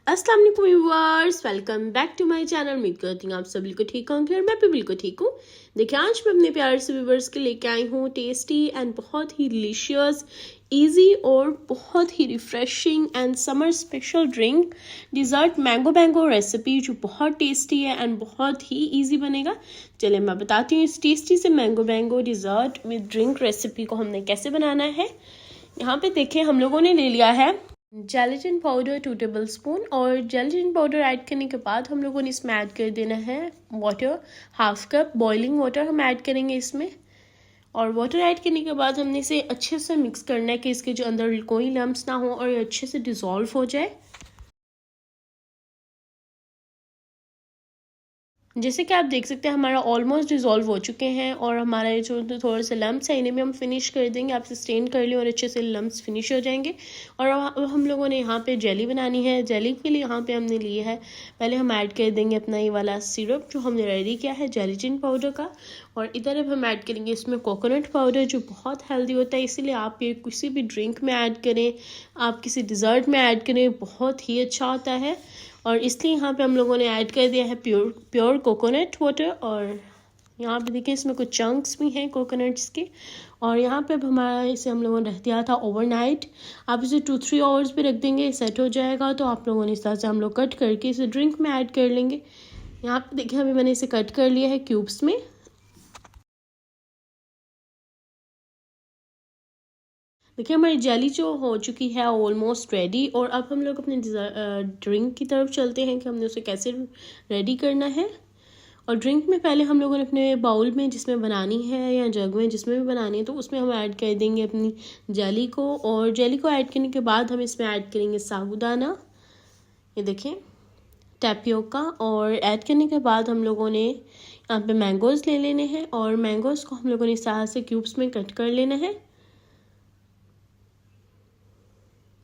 अस्सलाम वालेकुम viewers, welcome back to my channel. उम्मीद करती हूँ आप सब बिल्कुल ठीक होंगे और मैं भी बिल्कुल ठीक हूँ। देखिए, आज मैं अपने प्यार से व्यूअर्स के लेके आई हूँ टेस्टी एंड बहुत ही डिलीशियस, इजी और बहुत ही refreshing and summer special drink dessert mango recipe, जो बहुत टेस्टी है एंड बहुत ही ईजी बनेगा। चलिए मैं बताती हूँ इस टेस्टी से mango dessert with drink recipe को हमने कैसे बनाना है। यहाँ पे देखिए, हम लोगों ने ले लिया है जेलेटिन पाउडर 2 टेबल स्पून, और जेलेटिन पाउडर ऐड करने के बाद हम लोगों ने इसमें ऐड कर देना है water, half cup boiling water हम ऐड करेंगे इसमें। और वाटर ऐड करने के बाद हमने इसे अच्छे से मिक्स करना है कि इसके जो अंदर कोई लम्प्स ना हो और ये अच्छे से डिज़ोल्व हो जाए। जैसे कि आप देख सकते हैं, हमारा ऑलमोस्ट डिज़ोल्व हो चुके हैं और हमारा जो थोड़े से लम्प्स है इन्हें भी हम फिनिश कर देंगे। आप स्टेन कर लें और अच्छे से लम्प्स फिनिश हो जाएंगे। और अब हम लोगों ने यहाँ पे जेली बनानी है। जेली के लिए यहाँ पे हमने लिए है, पहले हम ऐड कर देंगे अपना ये वाला सिरप जो हमने रेडी किया है जेलेटिन पाउडर का। और इधर अब हम ऐड करेंगे इसमें कोकोनट पाउडर, जो बहुत हेल्दी होता है, इसीलिए आप ये किसी भी ड्रिंक में ऐड करें, आप किसी डिज़र्ट में ऐड करें, बहुत ही अच्छा होता है। और इसलिए यहाँ पे हम लोगों ने ऐड कर दिया है प्योर कोकोनट वाटर। और यहाँ पे देखिए, इसमें कुछ चंक्स भी हैं कोकोनट्स के। और यहाँ पे अब हमारा इसे हम लोगों ने रख दिया था ओवरनाइट। आप इसे 2-3 आवर्स पे रख देंगे, सेट हो जाएगा। तो आप लोगों ने इस तरह से हम लोग कट करके इसे ड्रिंक में ऐड कर लेंगे। यहाँ पे देखिए, अभी मैंने इसे कट कर लिया है क्यूब्स में। देखिए, हमारी जेली जो हो चुकी है ऑलमोस्ट रेडी। और अब हम लोग अपने ड्रिंक की तरफ चलते हैं कि हमने उसे कैसे रेडी करना है। और ड्रिंक में पहले हम लोगों ने अपने बाउल में जिसमें बनानी है या जग में जिसमें भी बनानी है, तो उसमें हम ऐड कर देंगे अपनी जेली को। और जेली को ऐड करने के बाद हम इसमें ऐड करेंगे साबूदाना, ये देखें, टैपियोका। और ऐड करने के बाद हम लोगों ने यहाँ पे मैंगोज़ ले लेने हैं और मैंगोज़ को हम लोगों ने इस तरह से क्यूब्स में कट कर लेना है।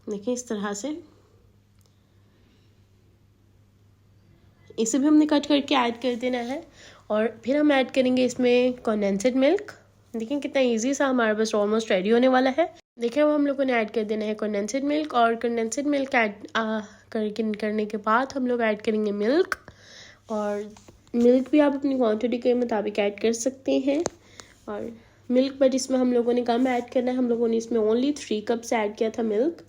देखिए, इस तरह से इसे भी हमने कट करके ऐड कर देना है। और फिर हम ऐड करेंगे इसमें कंडेंस्ड मिल्क। देखिए कितना इजी सा हमारे पास ऑलमोस्ट रेडी होने वाला है। देखिए, अब हम लोगों ने ऐड कर देना है कंडेंस्ड मिल्क। और कंडेंस्ड मिल्क ऐड करने के बाद हम लोग ऐड करेंगे मिल्क। और मिल्क भी आप अपनी क्वांटिटी के मुताबिक ऐड कर सकते हैं। और मिल्क बट इसमें हम लोगों ने कम ऐड करना है, हम लोगों ने इसमें ओनली 3 कप्स ऐड किया था मिल्क।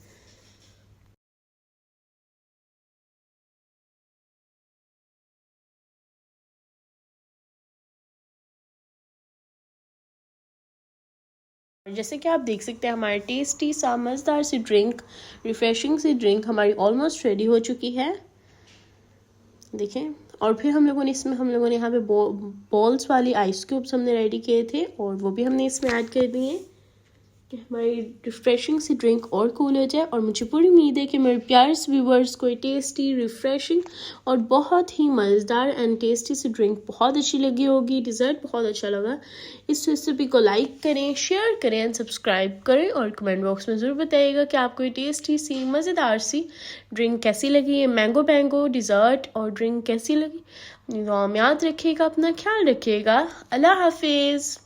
जैसे कि आप देख सकते हैं, हमारी टेस्टी सा मज़ेदार सी ड्रिंक, रिफ्रेशिंग सी ड्रिंक हमारी ऑलमोस्ट रेडी हो चुकी है। देखें, और फिर हम लोगों ने यहाँ पे बॉल्स वाली आइस क्यूब्स हमने रेडी किए थे और वो भी हमने इसमें ऐड कर दिए कि हमारी रिफ्रेशिंग सी ड्रिंक और कूल हो जाए। और मुझे पूरी उम्मीद है कि मेरे प्यारे से व्यूवर्स को टेस्टी, रिफ्रेशिंग और बहुत ही मज़ेदार एंड टेस्टी सी ड्रिंक बहुत अच्छी लगी होगी, डिज़र्ट बहुत अच्छा लगा। इस रेसिपी को लाइक करें, शेयर करें एंड सब्सक्राइब करें। और कमेंट बॉक्स में ज़रूर बताइएगा कि आपको ये टेस्टी सी मज़ेदार सी ड्रिंक कैसी लगी, ये मैंगो डिज़र्ट और ड्रिंक कैसी लगी। याद रखिएगा, अपना ख्याल रखिएगा। अल्लाह हाफिज़।